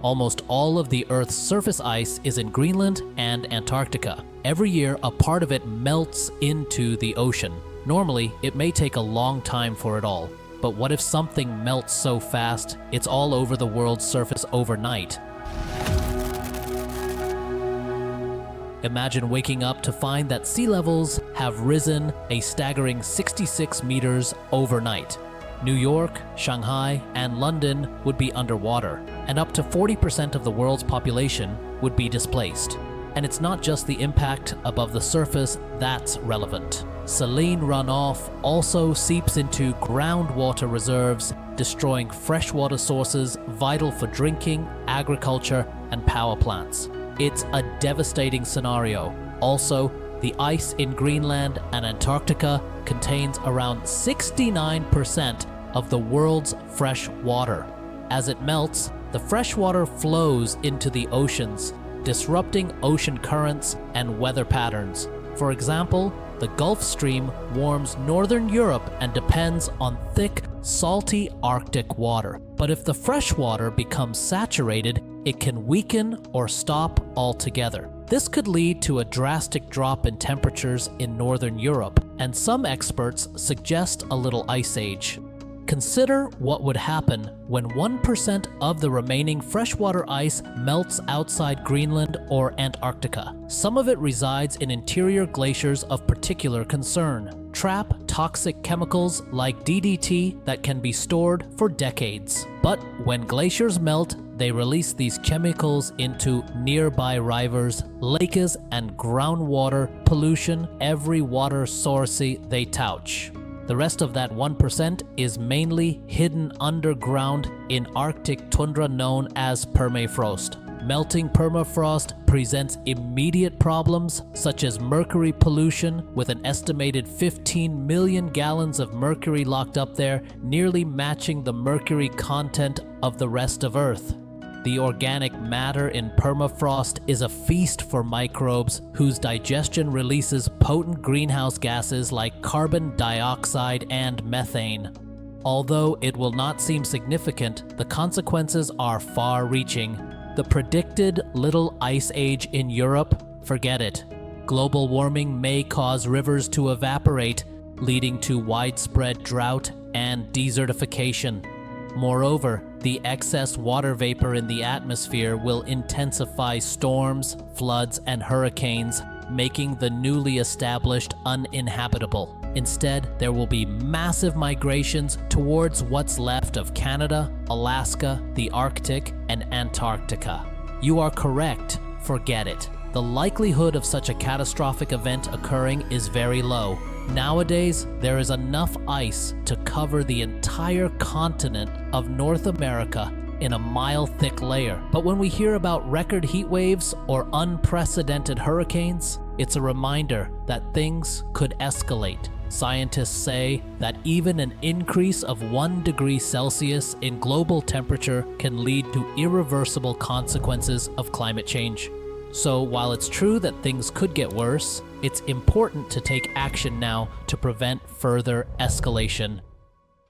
Almost all of the Earth's surface ice is in Greenland and Antarctica. Every year, a part of it melts into the ocean. Normally, it may take a long time for it all. But what if something melts so fast, it's all over the world's surface overnight? Imagine waking up to find that sea levels have risen a staggering 66 meters overnight. New York, Shanghai, and London would be underwater, and up to 40% of the world's population would be displaced. And it's not just the impact above the surface that's relevant. Saline runoff also seeps into groundwater reserves, destroying freshwater sources vital for drinking, agriculture, and power plants. It's a devastating scenario. Also, the ice in Greenland and Antarctica contains around 69% of the world's fresh water. As it melts, the fresh water flows into the oceans, disrupting ocean currents and weather patterns. For example, the Gulf Stream warms northern Europe and depends on thick, salty Arctic water. But if the fresh water becomes saturated, it can weaken or stop altogether. This could lead to a drastic drop in temperatures in northern Europe, and some experts suggest a little ice age. Consider what would happen when 1% of the remaining freshwater ice melts outside Greenland or Antarctica. Some of it resides in interior glaciers of particular concern. Trap toxic chemicals like DDT that can be stored for decades. But when glaciers melt, they release these chemicals into nearby rivers, lakes, and groundwater pollution every water source they touch. The rest of that 1% is mainly hidden underground in Arctic tundra known as permafrost. Melting permafrost presents immediate problems such as mercury pollution, with an estimated 15 million gallons of mercury locked up there, nearly matching the mercury content of the rest of Earth. The organic matter in permafrost is a feast for microbes whose digestion releases potent greenhouse gases like carbon dioxide and methane. Although it will not seem significant, the consequences are far-reaching. The predicted little ice age in Europe? Forget it. Global warming may cause rivers to evaporate, leading to widespread drought and desertification. Moreover, the excess water vapor in the atmosphere will intensify storms, floods, and hurricanes, making the newly established uninhabitable. Instead, there will be massive migrations towards what's left of Canada, Alaska, the Arctic, and Antarctica. You are correct. Forget it. The likelihood of such a catastrophic event occurring is very low. Nowadays, there is enough ice to cover the entire continent of North America in a mile-thick layer. But when we hear about record heat waves or unprecedented hurricanes, it's a reminder that things could escalate. Scientists say that even an increase of 1 degree Celsius in global temperature can lead to irreversible consequences of climate change. So while it's true that things could get worse, it's important to take action now to prevent further escalation.